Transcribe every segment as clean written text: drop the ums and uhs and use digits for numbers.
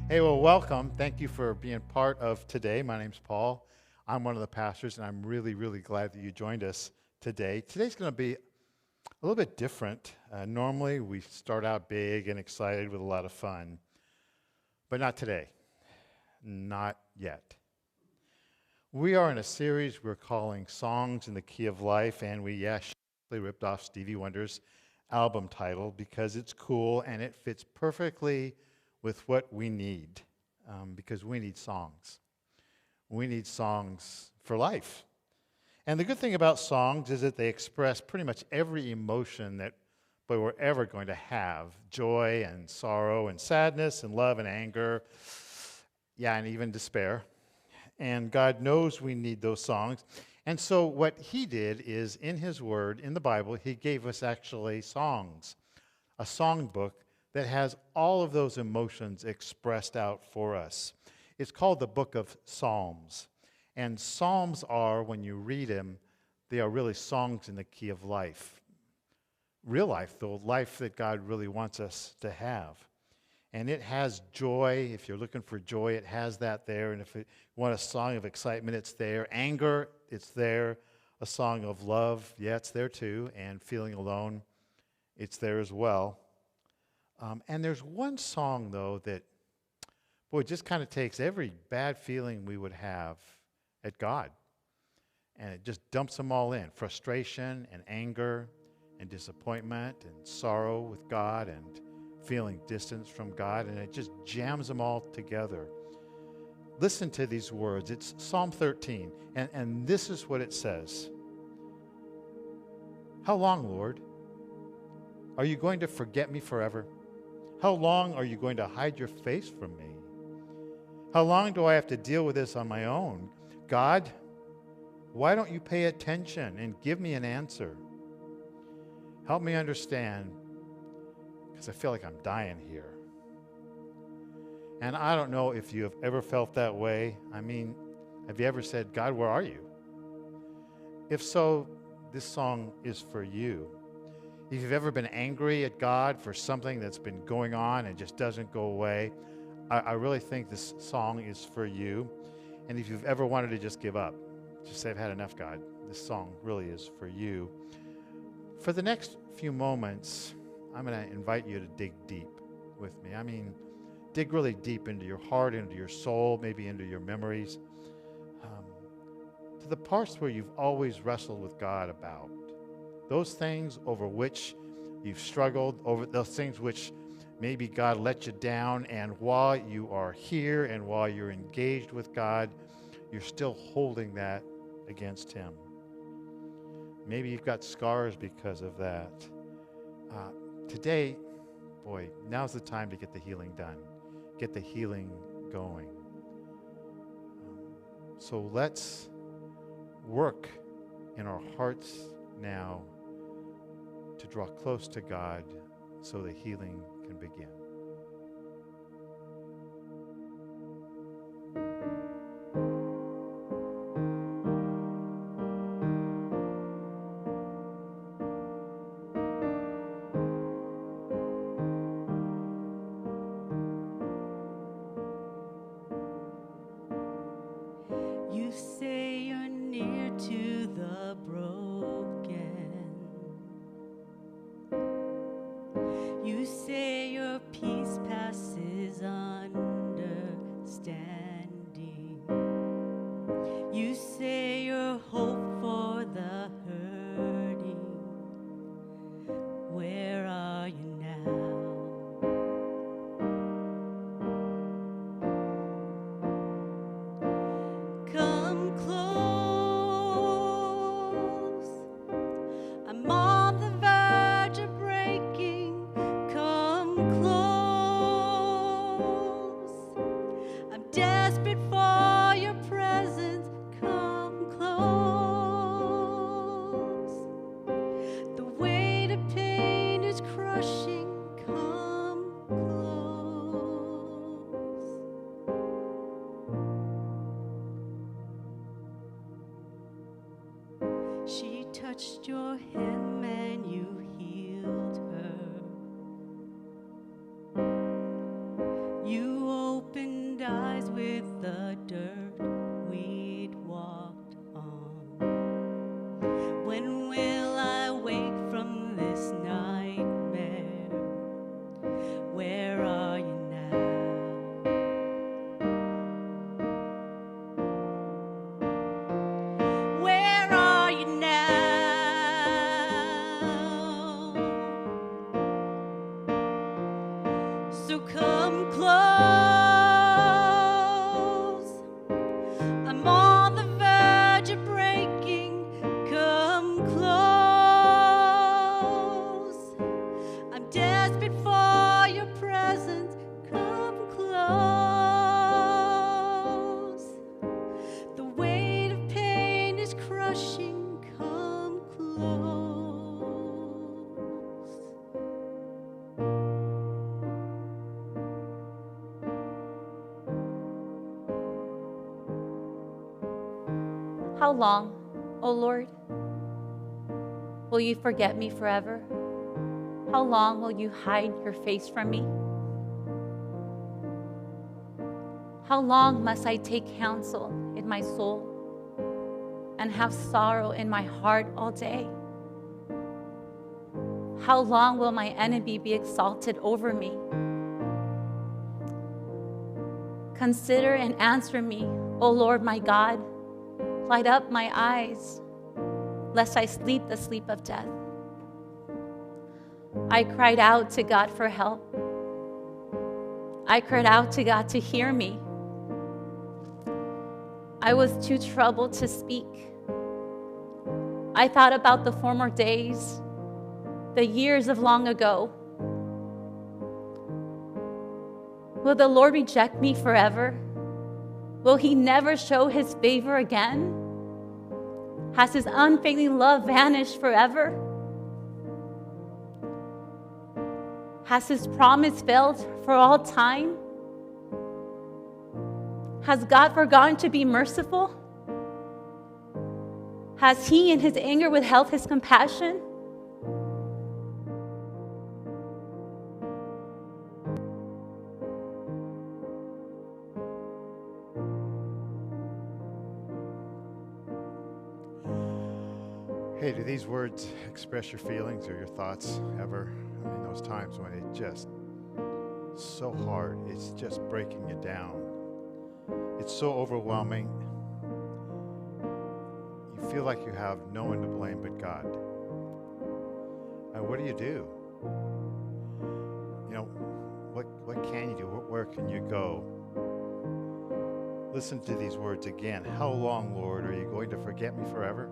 Hey, well, welcome. Thank you for being part of today. My name's Paul. I'm one of the pastors, and I'm really, really glad that you joined us today. Today's going to be a little bit different. Normally, we start out big and excited with a lot of fun, but not today. Not yet. We are in a series we're calling Songs in the Key of Life, and we shamelessly ripped off Stevie Wonder's album title because it's cool and it fits perfectly with what we need, because we need songs. We need songs for life. And the good thing about songs is that they express pretty much every emotion that we're ever going to have: joy and sorrow and sadness and love and anger, and even despair. And God knows we need those songs. And so what he did is, in his word, in the Bible, he gave us actually songs, a songbook that has all of those emotions expressed out for us. It's called the Book of Psalms. And Psalms are, when you read them, they are really songs in the key of life. Real life, the life that God really wants us to have. And it has joy. If you're looking for joy, it has that there. And if you want a song of excitement, it's there. Anger, it's there. A song of love, it's there too. And feeling alone, it's there as well. And there's one song, though, that, just kind of takes every bad feeling we would have at God. And it just dumps them all in. Frustration and anger and disappointment and sorrow with God and feeling distance from God. And it just jams them all together. Listen to these words. It's Psalm 13. And this is what it says. How long, Lord? Are you going to forget me forever? How long are you going to hide your face from me? How long do I have to deal with this on my own? God, why don't you pay attention and give me an answer? Help me understand, because I feel like I'm dying here. And I don't know if you have ever felt that way. I mean, have you ever said, God, where are you? If so, this song is for you. If you've ever been angry at God for something that's been going on and just doesn't go away, I really think this song is for you. And if you've ever wanted to just give up, just say, I've had enough, God, this song really is for you. For the next few moments, I'm going to invite you to dig deep with me. I mean, dig really deep into your heart, into your soul, maybe into your memories, to the parts where you've always wrestled with God about. Those things over which you've struggled, over those things which maybe God let you down, and while you are here and while you're engaged with God, you're still holding that against Him. Maybe you've got scars because of that. Today, now's the time to get the healing done. Get the healing going. So let's work in our hearts now to draw close to God so the healing can begin. You say you're near to the broken. You say your peace passes understanding. You say you're hope for the hurting. Where are you now? Come close. I'm on the verge of breaking. Come close. I'm desperate for your presence. Come close. The weight of pain is crushing. Come close. She touched your hem and you healed her. So come close. I'm on the verge of breaking. Come close. I'm desperate for your presence. Come close. The weight of pain is crushing. Come close. How long, O Lord, will you forget me forever? How long will you hide your face from me? How long must I take counsel in my soul and have sorrow in my heart all day? How long will my enemy be exalted over me? Consider and answer me, O Lord my God. Light up my eyes, lest I sleep the sleep of death. I cried out to God for help. I cried out to God to hear me. I was too troubled to speak. I thought about the former days, the years of long ago. Will the Lord reject me forever? Will he never show his favor again? Has his unfailing love vanished forever? Has his promise failed for all time? Has God forgotten to be merciful? Has he in his anger withheld his compassion? Hey, do these words express your feelings or your thoughts ever? I mean, those times when it's just so hard, it's just breaking you down. It's so overwhelming. You feel like you have no one to blame but God. And what do? You know, what can you do? Where can you go? Listen to these words again. How long, Lord, are you going to forget me forever?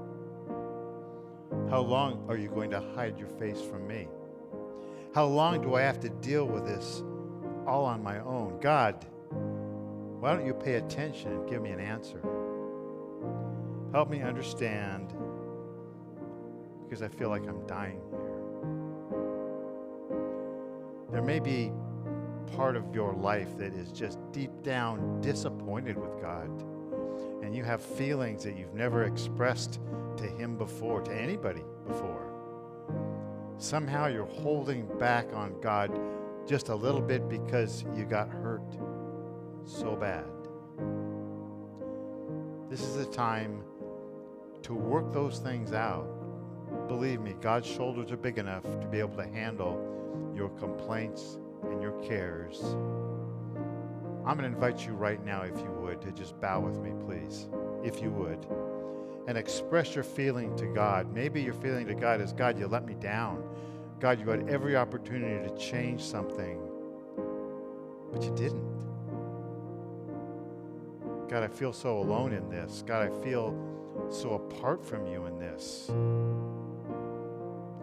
How long are you going to hide your face from me? How long do I have to deal with this all on my own? God, why don't you pay attention and give me an answer? Help me understand, because I feel like I'm dying here. There may be part of your life that is just deep down disappointed with God, and you have feelings that you've never expressed to him before, to anybody before. Somehow you're holding back on God just a little bit because you got hurt so bad. This is the time to work those things out. Believe me, God's shoulders are big enough to be able to handle your complaints and your cares. I'm going to invite you right now, if you would, to just bow with me, please, if you would, and express your feeling to God. Maybe your feeling to God is, God, you let me down. God, you had every opportunity to change something, but you didn't. God, I feel so alone in this. God, I feel so apart from you in this.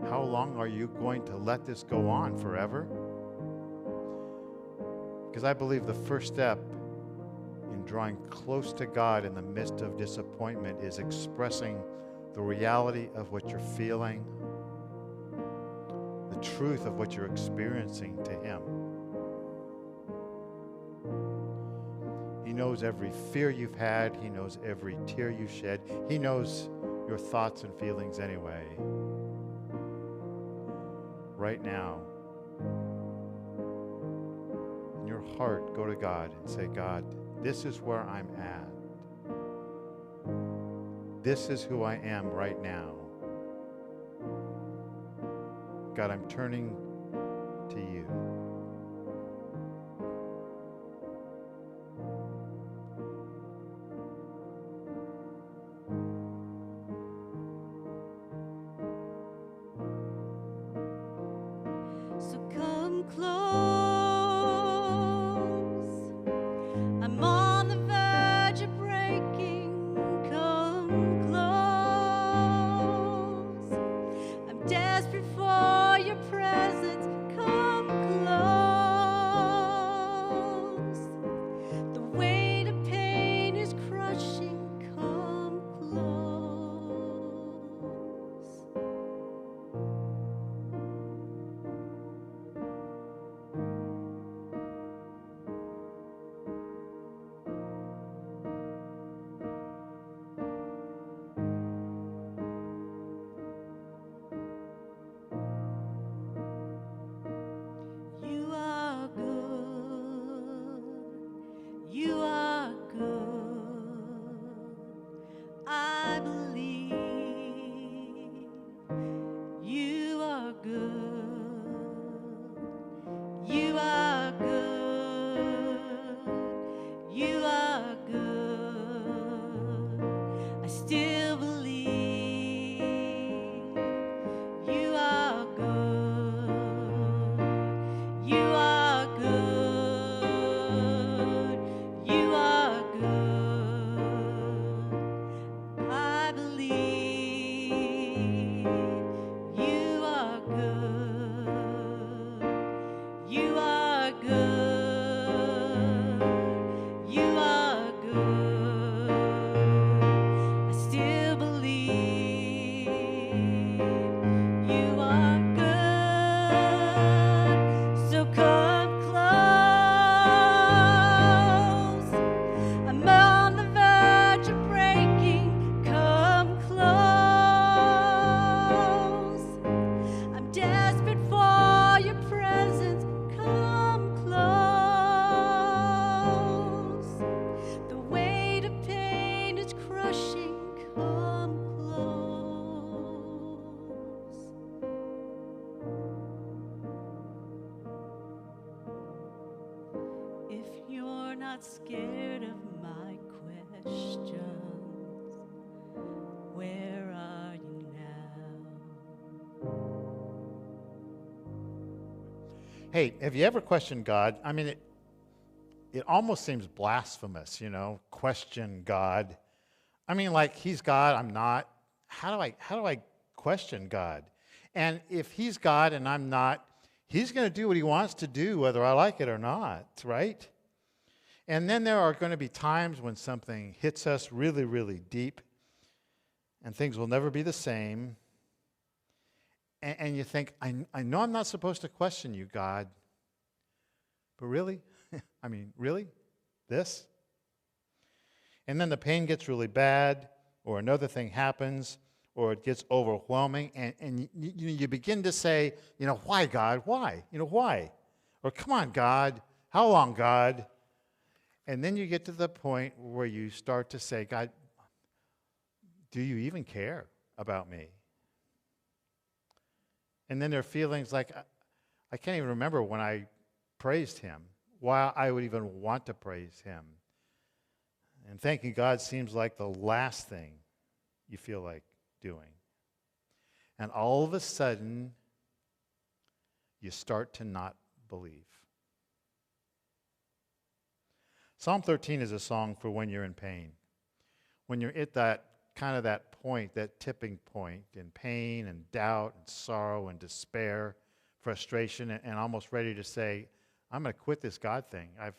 How long are you going to let this go on? Forever? Because I believe the first step in drawing close to God in the midst of disappointment is expressing the reality of what you're feeling, the truth of what you're experiencing to him. He knows every fear you've had. He knows every tear you shed. He knows your thoughts and feelings anyway. Right now, in your heart, go to God and say, God, this is where I'm at. This is who I am right now. God, I'm turning to you. So come close. You are good. You are good. I still believe. You are good. You are good. You are good. I believe. You are good. You are good. You are good. I still believe. You are good. So come close. I'm on the verge of breaking. Come close. I'm desperate for your presence. Come close. The weight of pain is crushing. Come close. If you're not scared of my questions, where are you now? Hey, have you ever questioned God? I mean, it almost seems blasphemous, question God. I mean, like he's God, I'm not. How do I question God? And if he's God and I'm not, he's going to do what he wants to do, whether I like it or not, right? And then there are going to be times when something hits us really, really deep, and things will never be the same. And you think, I know I'm not supposed to question you, God, but really? I mean, really? This? And then the pain gets really bad, or another thing happens, or it gets overwhelming, and you begin to say, why, God? Why? Why? Or come on, God. How long, God? And then you get to the point where you start to say, God, do you even care about me? And then there are feelings like, I can't even remember when I praised him, why I would even want to praise him. And thanking God seems like the last thing you feel like doing. And all of a sudden, you start to not believe. Psalm 13 is a song for when you're in pain. When you're at that point, that tipping point in pain and doubt and sorrow and despair, frustration, and almost ready to say, I'm going to quit this God thing. I've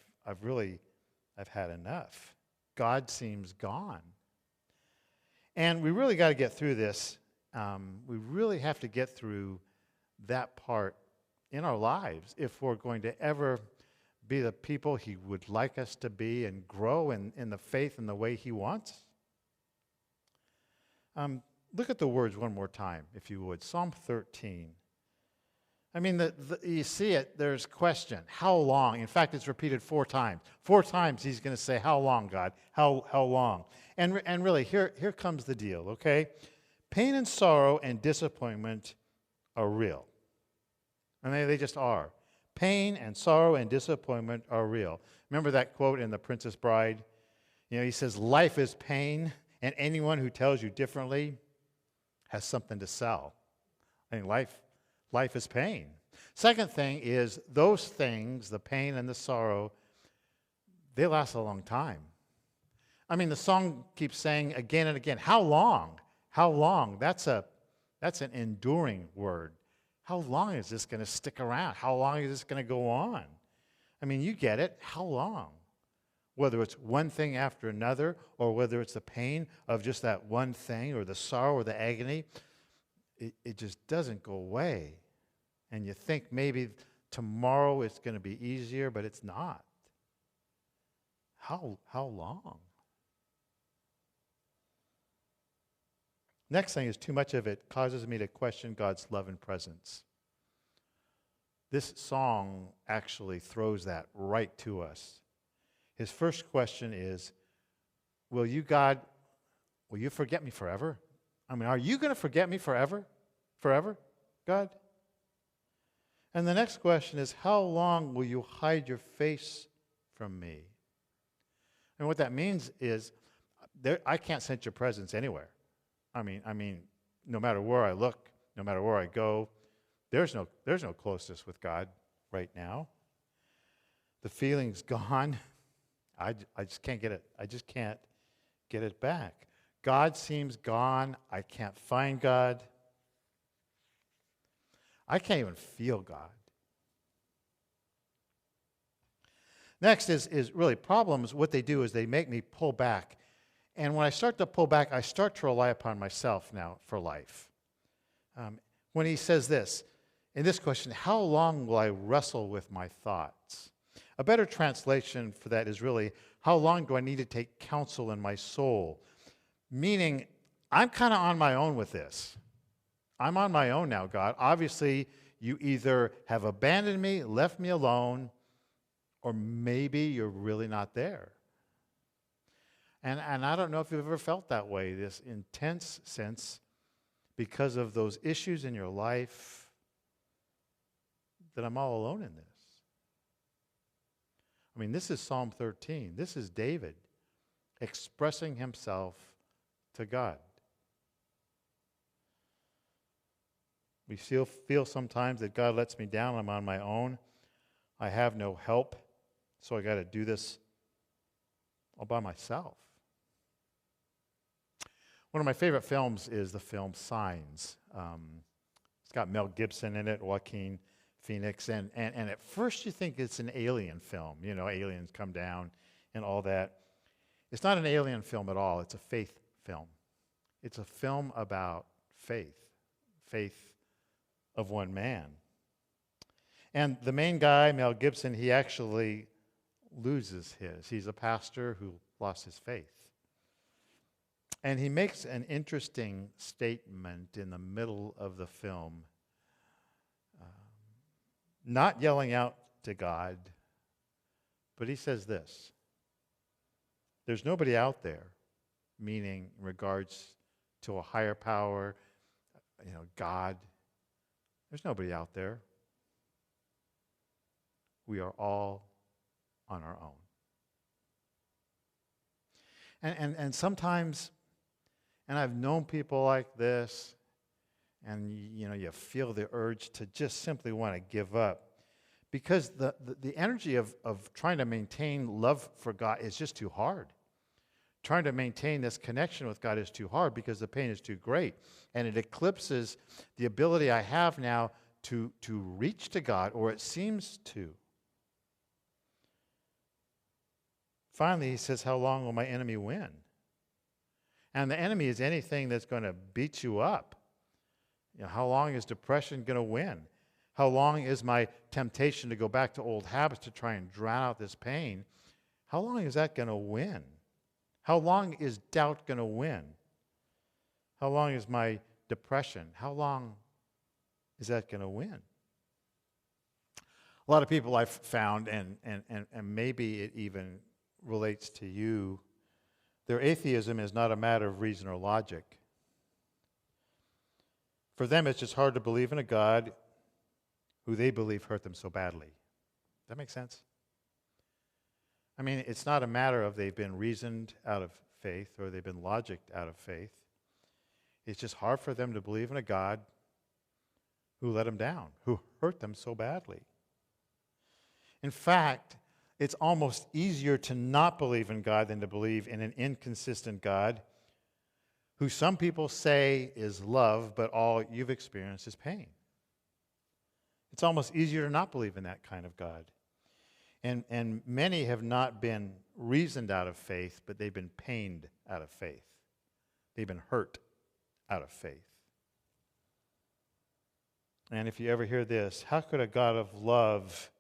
had enough. God seems gone. And we really got to get through this. We really have to get through that part in our lives if we're going to ever be the people he would like us to be and grow in the faith and the way he wants. Look at the words one more time, if you would. Psalm 13. I mean, you see it, there's question. How long? In fact, it's repeated 4 times. 4 times he's going to say, how long, God? How long? And really, here comes the deal, okay? Pain and sorrow and disappointment are real. And they just are. Pain and sorrow and disappointment are real. Remember that quote in The Princess Bride? He says, life is pain, and anyone who tells you differently has something to sell. I mean, life is pain. Second thing is those things, the pain and the sorrow, they last a long time. I mean, the song keeps saying again and again, how long? How long? That's an enduring word. How long is this going to stick around? How long is this going to go on? I mean, you get it. How long? Whether it's one thing after another, or whether it's the pain of just that one thing, or the sorrow or the agony, it just doesn't go away. And you think maybe tomorrow it's going to be easier, but it's not. How long? Next thing is too much of it causes me to question God's love and presence. This song actually throws that right to us. His first question is, will you forget me forever? I mean, are you going to forget me forever? Forever, God? And the next question is, how long will you hide your face from me? And what that means is, I can't sense your presence anywhere. I mean, no matter where I look, no matter where I go, there's no closeness with God right now. The feeling's gone. I just can't get it. I just can't get it back. God seems gone. I can't find God. I can't even feel God. Next is really problems. What they do is they make me pull back. And when I start to pull back, I start to rely upon myself now for life. When he says this, in this question, how long will I wrestle with my thoughts? A better translation for that is really, how long do I need to take counsel in my soul? Meaning, I'm kind of on my own with this. I'm on my own now, God. Obviously, you either have abandoned me, left me alone, or maybe you're really not there. And I don't know if you've ever felt that way, this intense sense, because of those issues in your life, that I'm all alone in this. I mean, this is Psalm 13. This is David expressing himself to God. We feel sometimes that God lets me down. I'm on my own. I have no help, so I got to do this all by myself. One of my favorite films is the film Signs. It's got Mel Gibson in it, Joaquin Phoenix, and at first you think it's an alien film. You know, aliens come down and all that. It's not an alien film at all. It's a faith film. It's a film about faith of one man. And the main guy, Mel Gibson, he actually loses his. He's a pastor who lost his faith. And he makes an interesting statement in the middle of the film, not yelling out to God, but he says this: there's nobody out there, meaning in regards to a higher power, God. There's nobody out there. We are all on our own. And sometimes, and I've known people like this, and you feel the urge to just simply want to give up, because the energy of trying to maintain love for God is just too hard. Trying to maintain this connection with God is too hard because the pain is too great, and it eclipses the ability I have now to reach to God, or it seems to. Finally, he says, how long will my enemy win? And the enemy is anything that's going to beat you up. How long is depression going to win? How long is my temptation to go back to old habits to try and drown out this pain? How long is that going to win? How long is doubt going to win? How long is my depression? How long is that going to win? A lot of people I've found, and maybe it even relates to you, their atheism is not a matter of reason or logic. For them, it's just hard to believe in a God who they believe hurt them so badly. Does that make sense? I mean, it's not a matter of they've been reasoned out of faith or they've been logicked out of faith. It's just hard for them to believe in a God who let them down, who hurt them so badly. In fact, it's almost easier to not believe in God than to believe in an inconsistent God who some people say is love, but all you've experienced is pain. It's almost easier to not believe in that kind of God. And many have not been reasoned out of faith, but they've been pained out of faith. They've been hurt out of faith. And if you ever hear this, how could a God of love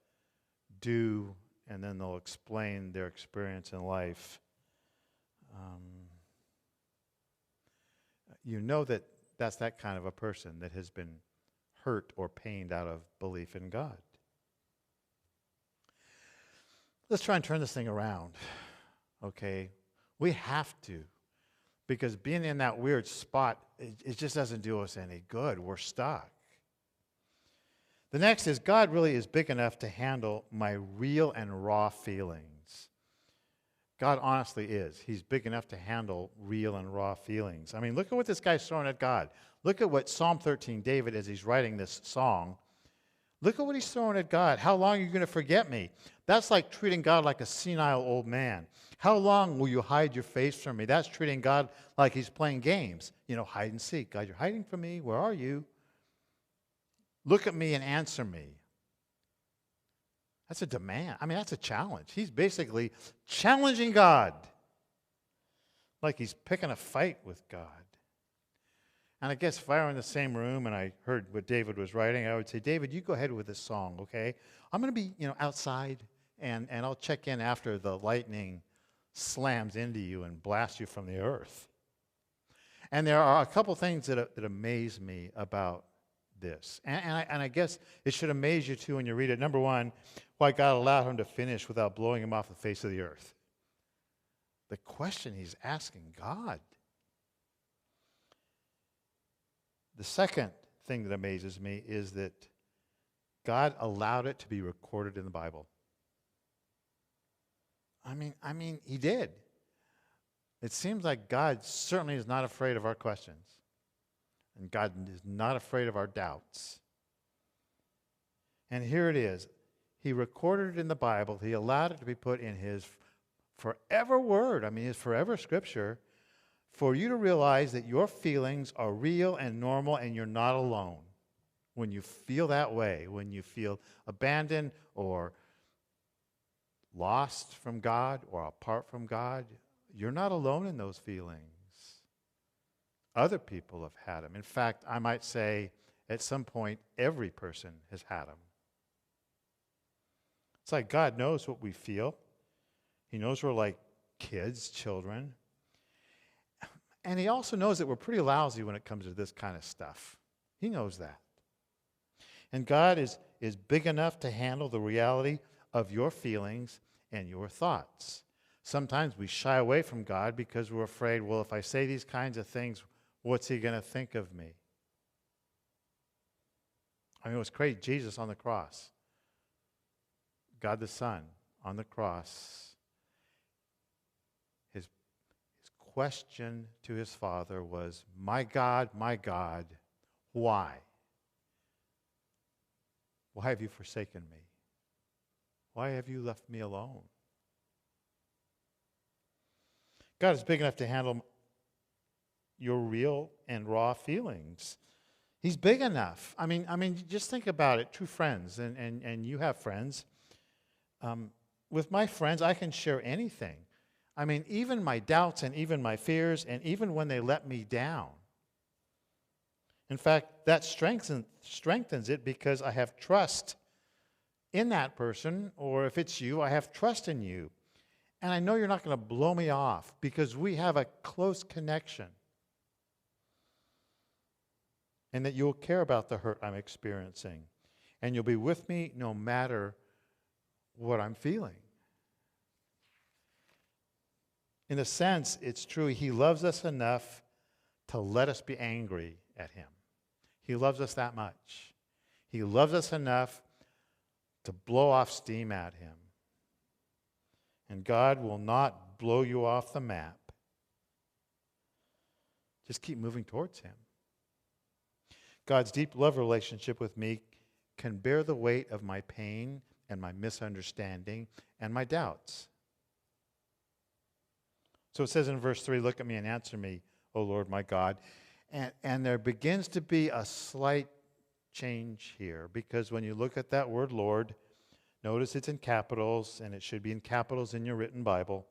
do, and then they'll explain their experience in life, you know that that's that kind of a person that has been hurt or pained out of belief in God. Let's try and turn this thing around, okay? We have to, because being in that weird spot, it just doesn't do us any good. We're stuck. The next is God really is big enough to handle my real and raw feelings. God honestly is. He's big enough to handle real and raw feelings. I mean, look at what this guy's throwing at God. Look at what Psalm 13, David, as he's writing this song, look at what he's throwing at God. How long are you going to forget me? That's like treating God like a senile old man. How long will you hide your face from me? That's treating God like he's playing games. You know, hide and seek. God, you're hiding from me. Where are you? Look at me and answer me. That's a demand. I mean, that's a challenge. He's basically challenging God like he's picking a fight with God. And I guess if I were in the same room and I heard what David was writing, I would say, David, you go ahead with this song, okay? I'm going to be, outside, and I'll check in after the lightning slams into you and blasts you from the earth. And there are a couple things that amaze me about this. And I guess it should amaze you too when you read it. Number one, why God allowed him to finish without blowing him off the face of the earth. The question he's asking God. The second thing that amazes me is that God allowed it to be recorded in the Bible. I mean, he did. It seems like God certainly is not afraid of our questions. And God is not afraid of our doubts. And here it is. He recorded it in the Bible. He allowed it to be put in his forever word, his forever scripture, for you to realize that your feelings are real and normal and you're not alone. When you feel that way, when you feel abandoned or lost from God or apart from God, you're not alone in those feelings. Other people have had them. In fact, I might say at some point, every person has had them. It's like God knows what we feel. He knows we're like kids, children. And he also knows that we're pretty lousy when it comes to this kind of stuff. He knows that. And God is big enough to handle the reality of your feelings and your thoughts. Sometimes we shy away from God because we're afraid, well, if I say these kinds of things, what's he going to think of me? It was crazy. Jesus on the cross, God the Son on the cross, his question to his Father was, my God, why? Why have you forsaken me? Why have you left me alone? God is big enough to handle your real and raw feelings. He's big enough. I mean, just think about it. True friends, and you have friends. With my friends, I can share anything. Even my doubts and even my fears, and even when they let me down. In fact, that strengthens it because I have trust in that person, or if it's you, I have trust in you. And I know you're not going to blow me off because we have a close connection. And that you'll care about the hurt I'm experiencing. And you'll be with me no matter what I'm feeling. In a sense, it's true. He loves us enough to let us be angry at him. He loves us that much. He loves us enough to blow off steam at him. And God will not blow you off the map. Just keep moving towards him. God's deep love relationship with me can bear the weight of my pain and my misunderstanding and my doubts. So it says in verse 3, look at me and answer me, O Lord my God. And there begins to be a slight change here, because when you look at that word Lord, notice it's in capitals, and it should be in capitals in your written Bible.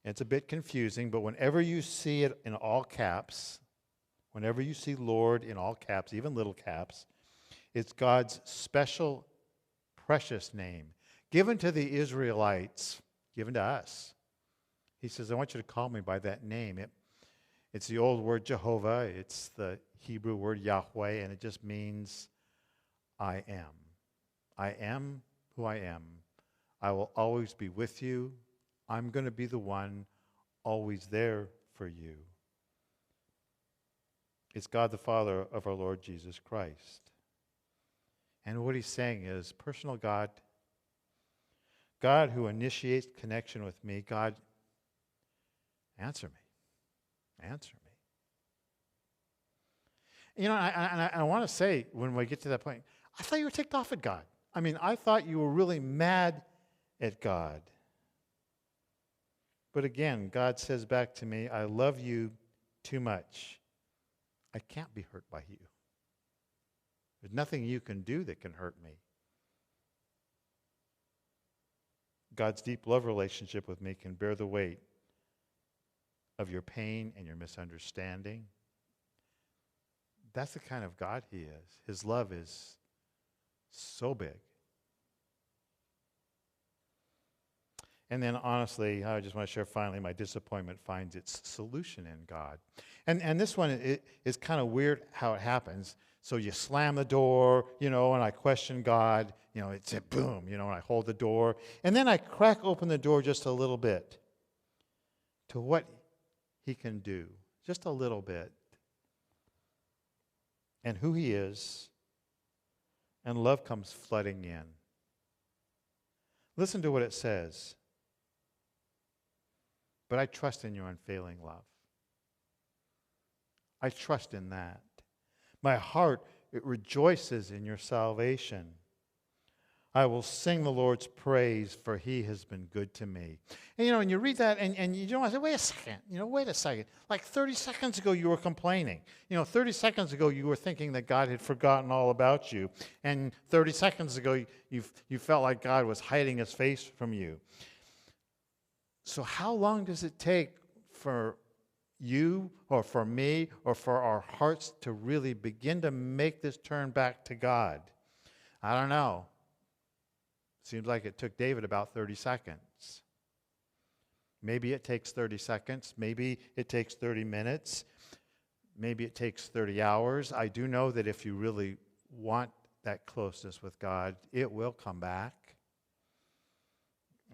It's a bit confusing, but whenever you see it in all caps, whenever you see Lord in all caps, even little caps, it's God's special, precious name, given to the Israelites, given to us. He says, I want you to call me by that name. It's the old word Jehovah. It's the Hebrew word Yahweh, and it just means I am. I am who I am. I will always be with you. I'm going to be the one always there for you. It's God the Father of our Lord Jesus Christ. And what he's saying is, personal God, God who initiates connection with me, God, answer me. Answer me. You know, I want to say, when we get to that point, I thought you were ticked off at God. I mean, I thought you were really mad at God. But again, God says back to me, I love you too much. I can't be hurt by you. There's nothing you can do that can hurt me. God's deep love relationship with me can bear the weight of your pain and your misunderstanding. That's the kind of God he is. His love is so big. And then honestly, I just want to share finally, my disappointment finds its solution in God. And this one is kind of weird how it happens. So you slam the door, and I question God. It's a boom, and I hold the door. And then I crack open the door just a little bit to what he can do. Just a little bit. And who he is. And love comes flooding in. Listen to what it says. But I trust in your unfailing love. I trust in that. My heart, it rejoices in your salvation. I will sing the Lord's praise, for he has been good to me. And you read that, and you don't want to say, wait a second. Like 30 seconds ago, you were complaining. 30 seconds ago, you were thinking that God had forgotten all about you. And 30 seconds ago, you felt like God was hiding his face from you. So how long does it take for you or for me or for our hearts to really begin to make this turn back to God? I don't know. Seems like it took David about 30 seconds. Maybe it takes 30 seconds. Maybe it takes 30 minutes. Maybe it takes 30 hours. I do know that if you really want that closeness with God, it will come back.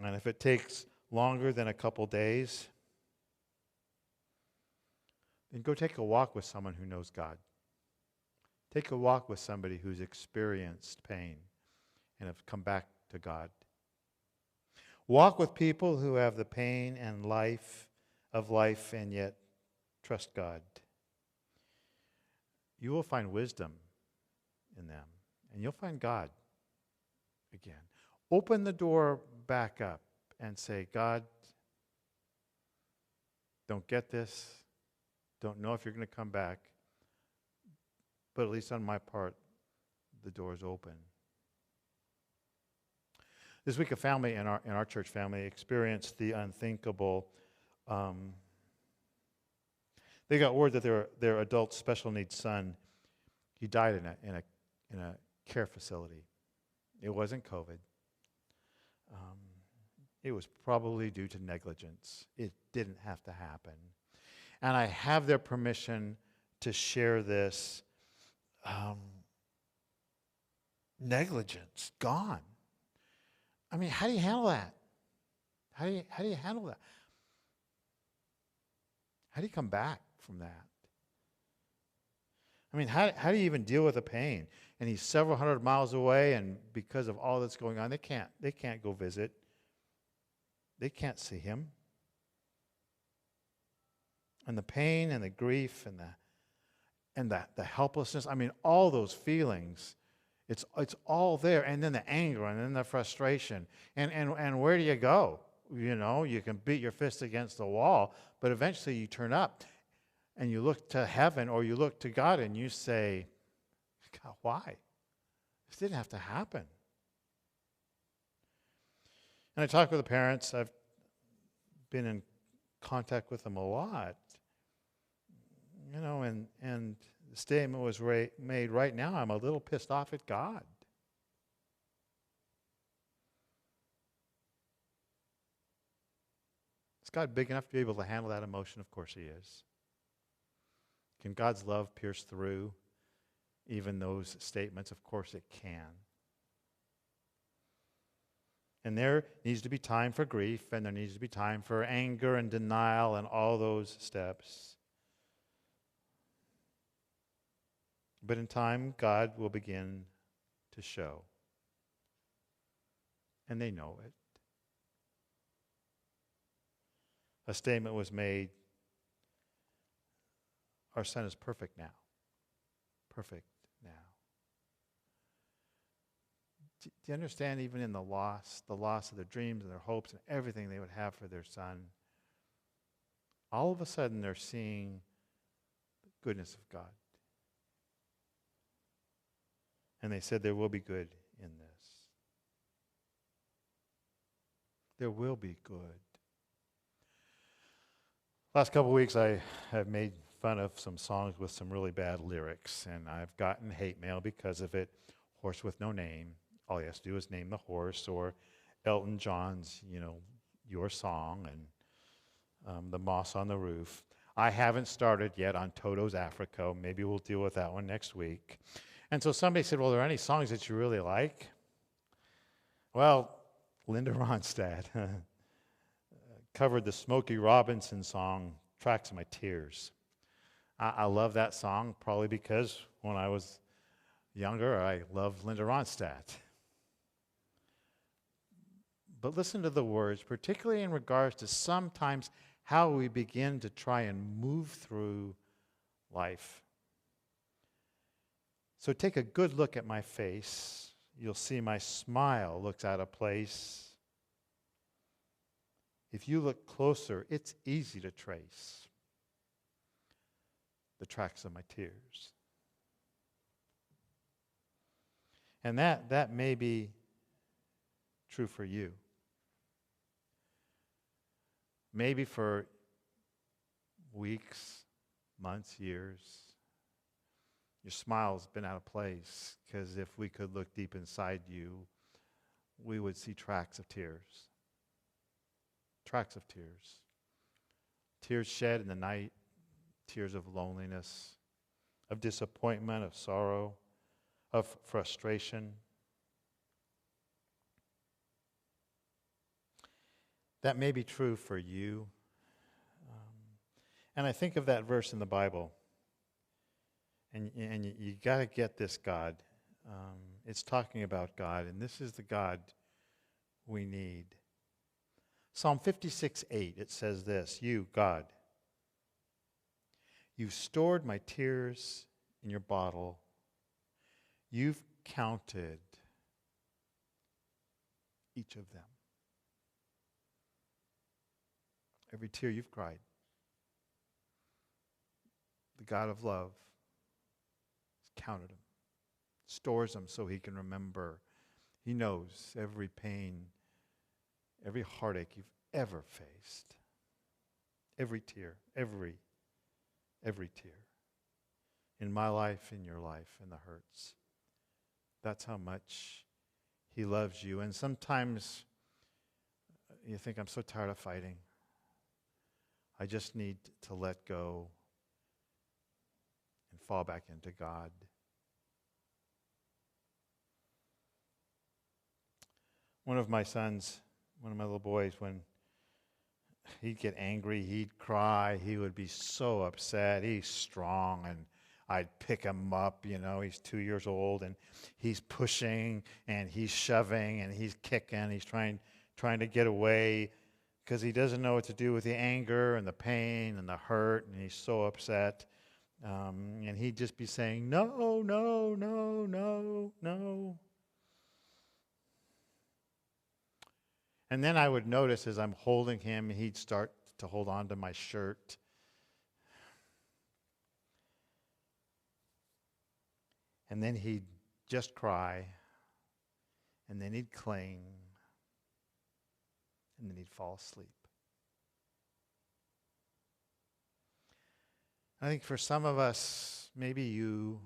And if it takes longer than a couple days, then go take a walk with someone who knows God. Take a walk with somebody who's experienced pain and have come back to God. Walk with people who have the pain and life and yet trust God. You will find wisdom in them, and you'll find God again. Open the door back up and say, God, don't get this. Don't know if you're going to come back. But at least on my part, the door is open. This week, a family in our church family experienced the unthinkable. They got word that their adult special needs son, he died in a care facility. It wasn't COVID. It was probably due to negligence. It didn't have to happen. And I have their permission to share this. Negligence, gone. I mean, how do you handle that? How do you handle that? How do you come back from that? I mean, how do you even deal with the pain? And he's several hundred miles away, and because of all that's going on, they can't go visit. They can't see him. And the pain and the grief and the helplessness, I mean, all those feelings, it's all there. And then the anger and then the frustration. And where do you go? You can beat your fist against the wall, but eventually you turn up and you look to heaven or you look to God and you say, God, why? This didn't have to happen. And I talk with the parents. I've been in contact with them a lot. And the statement was made, right now I'm a little pissed off at God. Is God big enough to be able to handle that emotion? Of course he is. Can God's love pierce through even those statements? Of course it can. And there needs to be time for grief, and there needs to be time for anger and denial and all those steps. But in time, God will begin to show. And they know it. A statement was made, our son is perfect now. Perfect now. Do you understand, even in the loss of their dreams and their hopes and everything they would have for their son, all of a sudden they're seeing the goodness of God. And they said there will be good in this. There will be good. Last couple of weeks I have made fun of some songs with some really bad lyrics, and I've gotten hate mail because of it. Horse with no name. All he has to do is name the horse, or Elton John's, Your Song, and The Moss on the Roof. I haven't started yet on Toto's Africa. Maybe we'll deal with that one next week. And so somebody said, well, are there any songs that you really like? Well, Linda Ronstadt covered the Smokey Robinson song, Tracks of My Tears. I love that song, probably because when I was younger, I loved Linda Ronstadt. But listen to the words, particularly in regards to sometimes how we begin to try and move through life. So take a good look at my face. You'll see my smile looks out of place. If you look closer, it's easy to trace the tracks of my tears. And that may be true for you. Maybe for weeks, months, years, your smile's been out of place, because if we could look deep inside you, we would see tracks of tears. Tracks of tears. Tears shed in the night, tears of loneliness, of disappointment, of sorrow, of frustration. That may be true for you. And I think of that verse in the Bible. And you got to get this God. It's talking about God, and this is the God we need. Psalm 56:8, it says this, you, God, you've stored my tears in your bottle. You've counted each of them. Every tear you've cried. The God of love has counted them, stores them so he can remember. He knows every pain, every heartache you've ever faced. Every tear, every tear. In my life, in your life, in the hurts. That's how much he loves you. And sometimes you think, I'm so tired of fighting. I just need to let go and fall back into God. One of my sons, one of my little boys, when he'd get angry, he'd cry, he would be so upset. He's strong, and I'd pick him up, he's 2 years old, and he's pushing, and he's shoving, and he's kicking, he's trying to get away, because he doesn't know what to do with the anger and the pain and the hurt, and he's so upset. And he'd just be saying, no, no, no, no, no. And then I would notice as I'm holding him, he'd start to hold on to my shirt. And then he'd just cry. And then he'd cling. And then he'd fall asleep. I think for some of us, maybe you've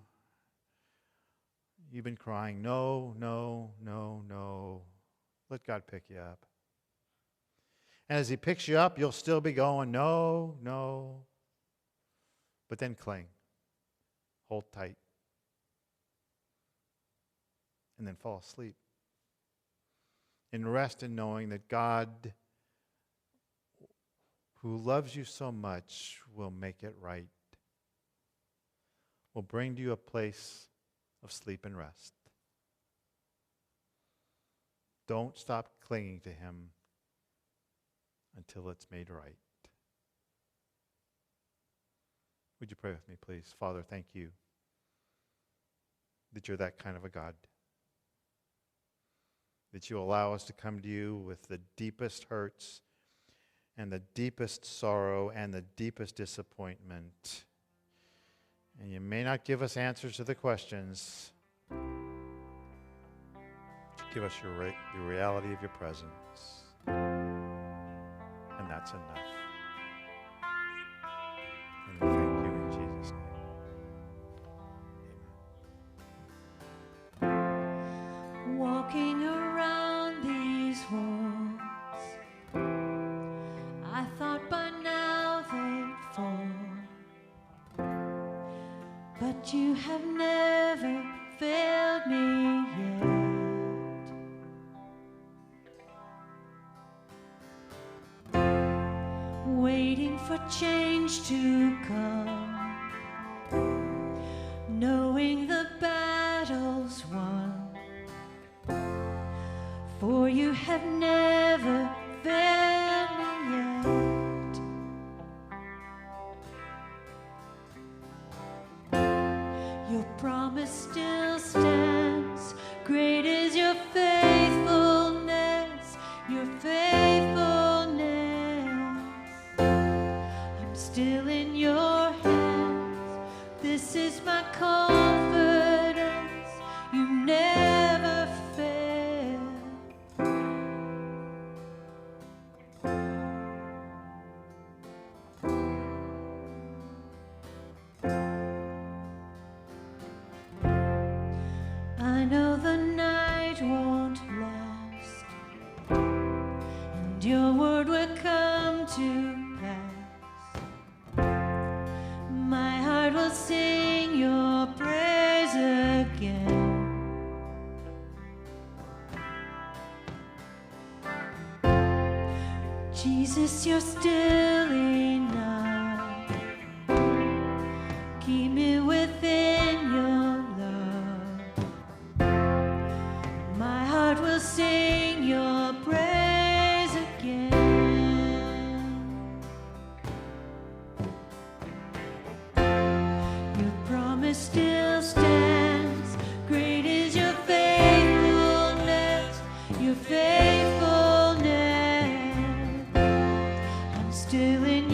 been crying, no, no, no, no. Let God pick you up. And as he picks you up, you'll still be going, no, no. But then cling. Hold tight. And then fall asleep. And rest in knowing that God, who loves you so much, will make it right. Will bring you a place of sleep and rest. don't stop clinging to him until it's made right. Would you pray with me, please? Father, thank you that you're that kind of a God, that you allow us to come to you with the deepest hurts and the deepest sorrow and the deepest disappointment. And you may not give us answers to the questions, but you give us the reality of your presence. And that's enough. And we thank you in Jesus' name. Walking around these walls, I thought by now they'd fall, but you have never failed me yet. Waiting for change to come, knowing the battle's won, for you have never failed me yet. Your promise still stands. Great is your faithfulness, your faithfulness. I'm still in your hands. This is my confidence. You never fail. I know the night won't last, and your word will come to pass. My heart will sing your praise again. Jesus, you're still enough. Keep me within your love. My heart will sing your praise again. Your promise still stands. Great is your faithfulness, your faithfulness. I'm still in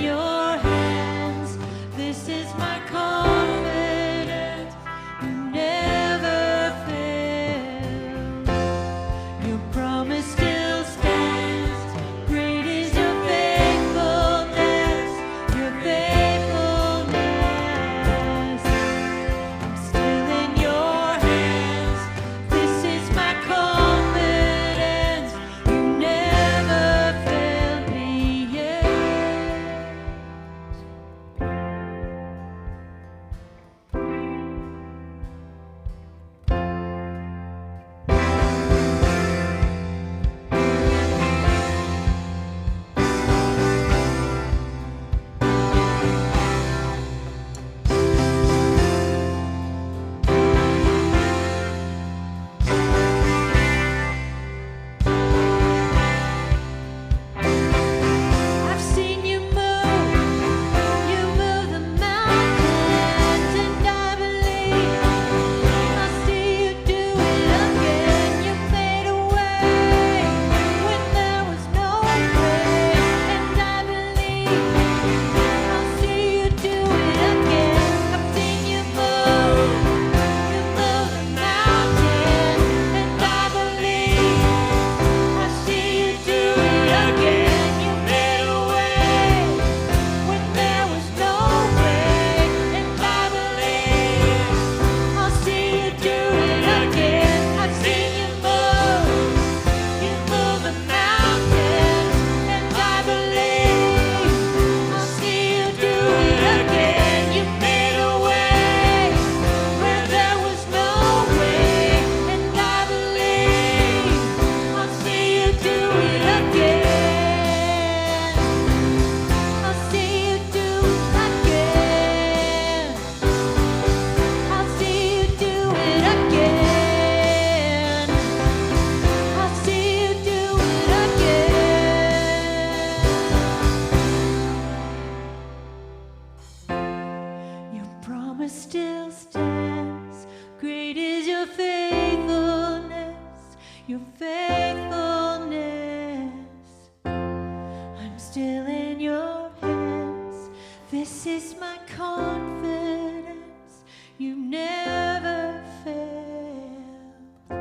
still in your hands. This is my confidence. You never failed.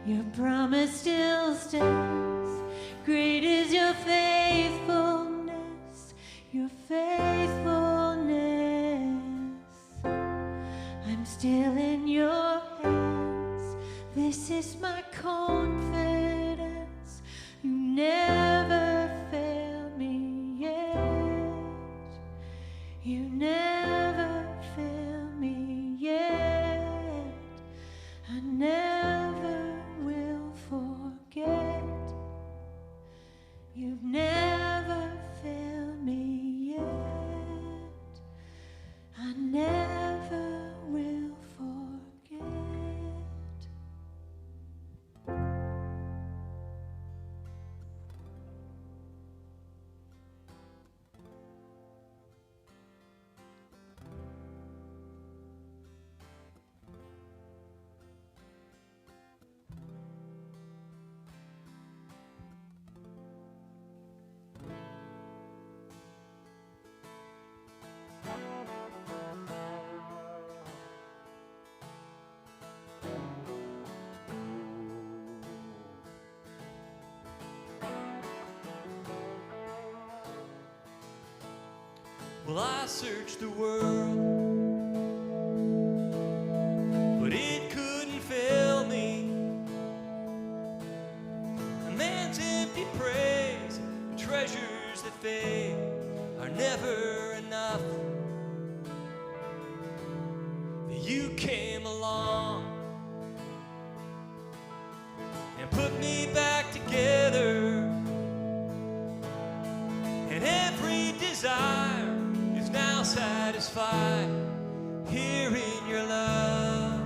Your promise still stands. Great is your faithfulness. Your faithfulness. I'm still in your hands. This is my confidence. You never fail me yet. You never fail me yet. I never will forget. You've never failed me yet. I never will forget. Well, I searched the world, but it couldn't fail me. A man's empty praise and treasures that fade are never enough. You came along and put me back together, and every desire is now satisfied here in your love.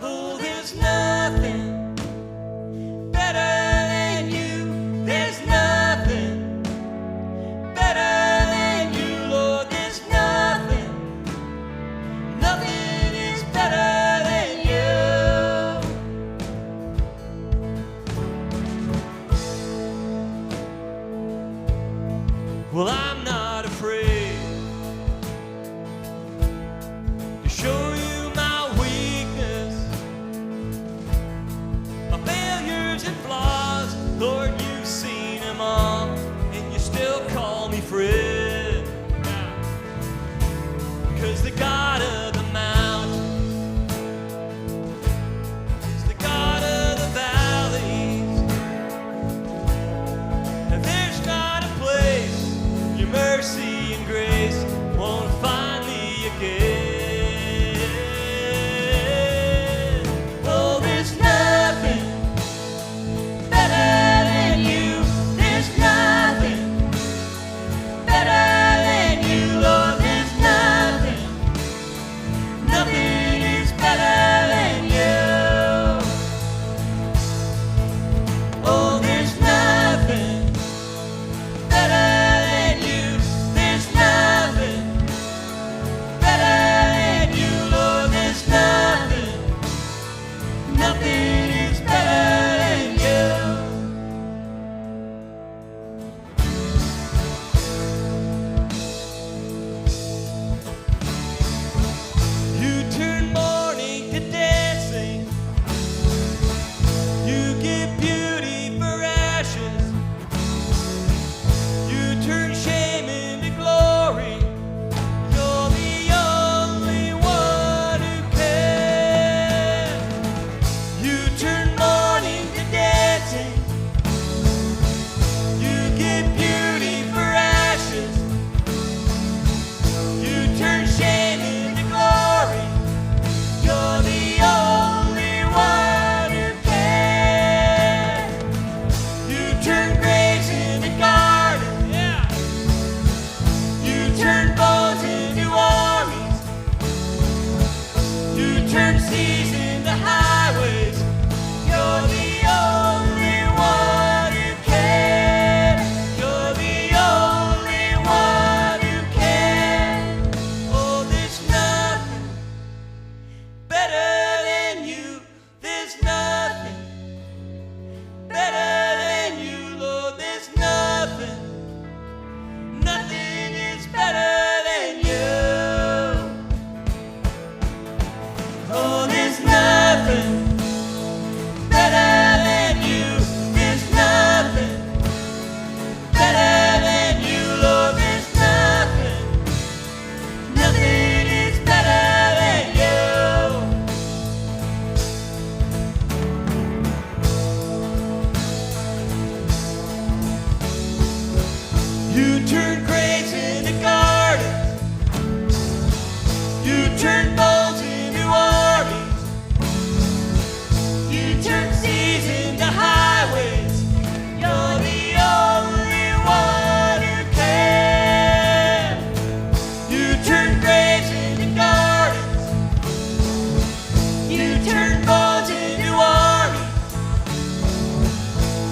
Oh, there's nothing better than you. There's nothing better than you, Lord. There's nothing, nothing is better than you. Well, I'm not afraid to show you my weakness, my failures and flaws. Lord, you've seen them all, and you still call me friend. 'Cause the God of the mountain is the God of the valleys, and there's not a place your mercy and grace won't find me again. Oh, there's nothing better than You turn graves into gardens. You turn bones into armies. You turn seas into highways. You're the only one who can. You turn graves into gardens. You turn bones into armies.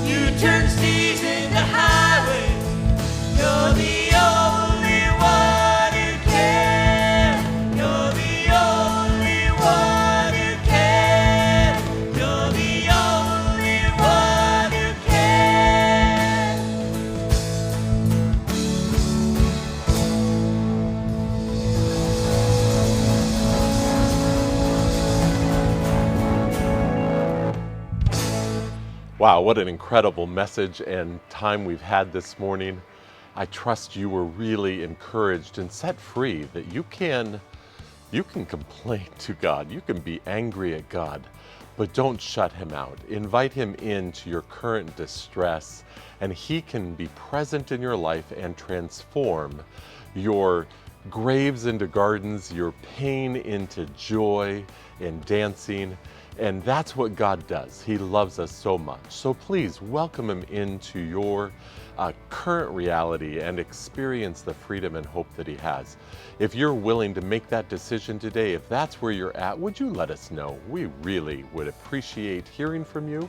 You turn seas into highways. You're the only one who can. You're the only one who can. You're the only one who can. Wow, what an incredible message and time we've had this morning. I trust you were really encouraged and set free that you can complain to God. You can be angry at God, but don't shut him out. Invite him into your current distress, and he can be present in your life and transform your graves into gardens, your pain into joy and dancing. And that's what God does. He loves us so much. So please welcome him into your current reality and experience the freedom and hope that he has. If you're willing to make that decision today, if that's where you're at, would you let us know? We really would appreciate hearing from you,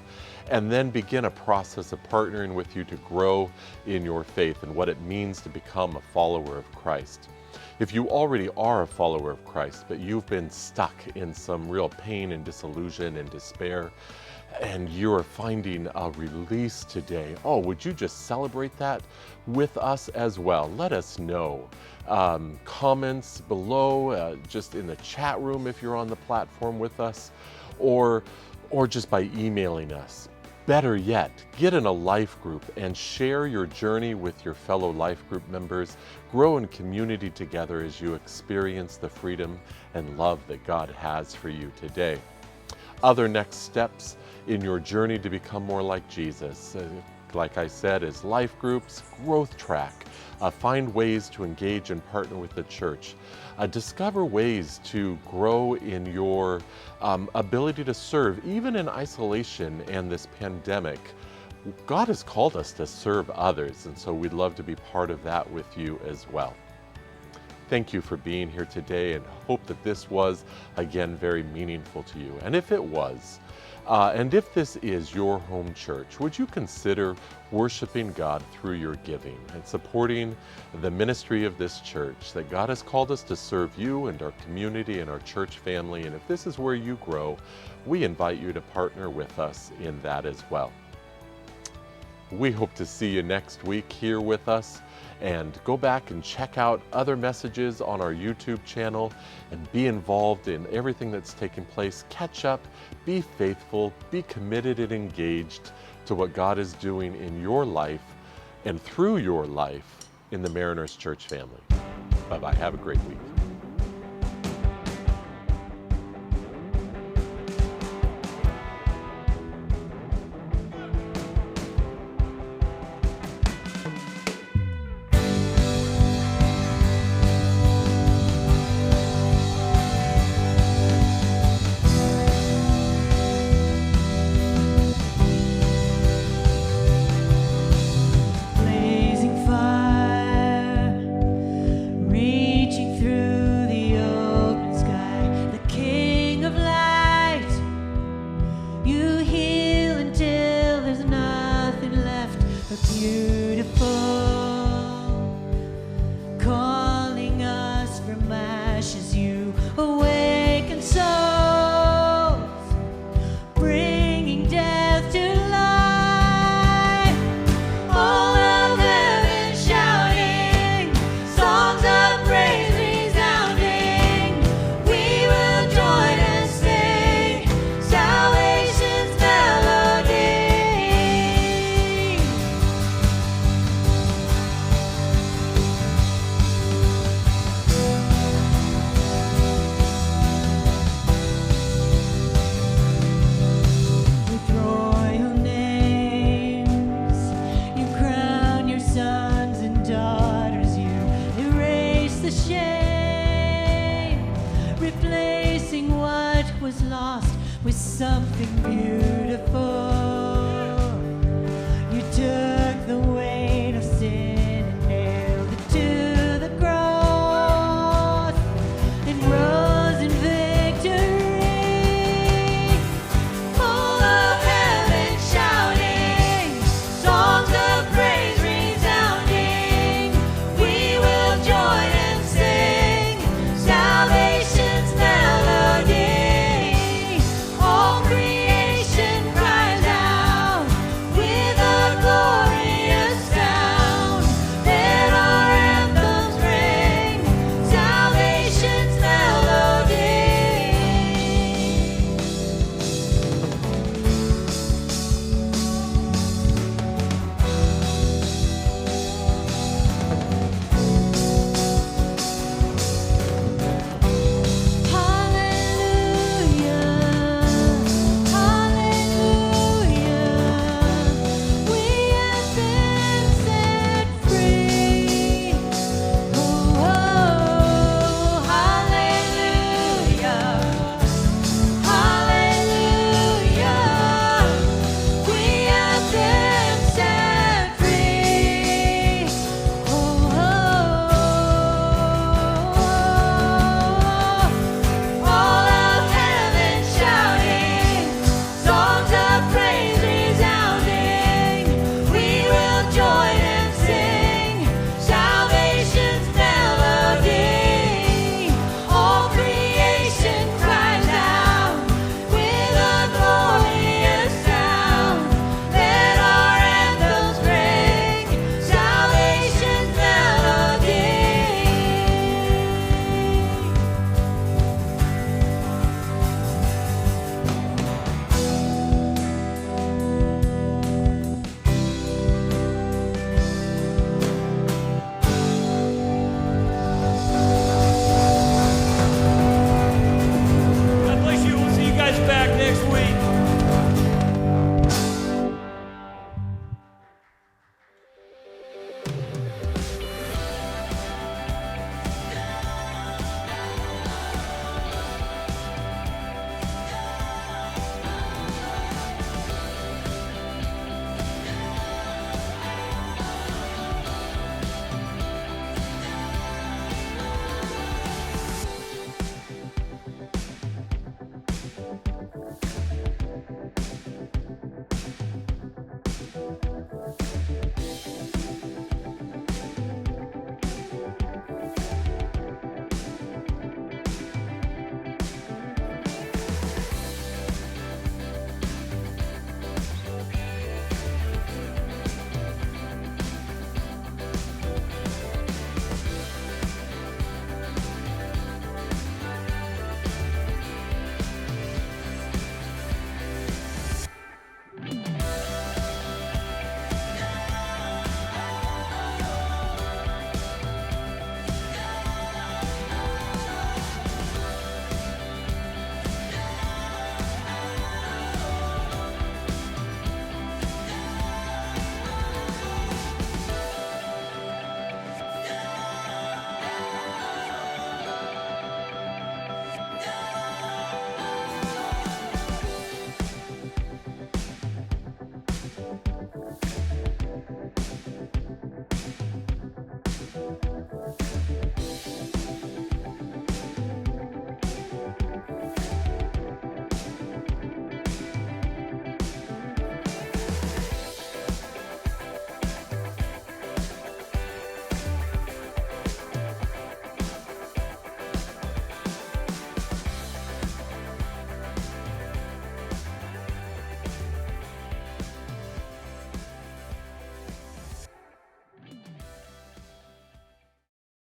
and then begin a process of partnering with you to grow in your faith and what it means to become a follower of Christ. If you already are a follower of Christ, but you've been stuck in some real pain and disillusion and despair, and you're finding a release today, would you just celebrate that with us as well? Let us know. Comments below, just in the chat room if you're on the platform with us, or just by emailing us. Better yet, get in a life group and share your journey with your fellow life group members. Grow in community together as you experience the freedom and love that God has for you today. Other next steps in your journey to become more like Jesus, like I said, is life groups, growth track. Find ways to engage and partner with the church. Discover ways to grow in your ability to serve, even in isolation and this pandemic. God has called us to serve others, and so we'd love to be part of that with you as well. Thank you for being here today, and hope that this was, again, very meaningful to you. And if it was, and if this is your home church, would you consider worshiping God through your giving and supporting the ministry of this church, that God has called us to serve you and our community and our church family? And if this is where you grow, we invite you to partner with us in that as well. We hope to see you next week here with us, and go back and check out other messages on our YouTube channel and be involved in everything that's taking place. Catch up, be faithful, be committed and engaged to what God is doing in your life and through your life in the Mariners Church family. Bye-bye. Have a great week.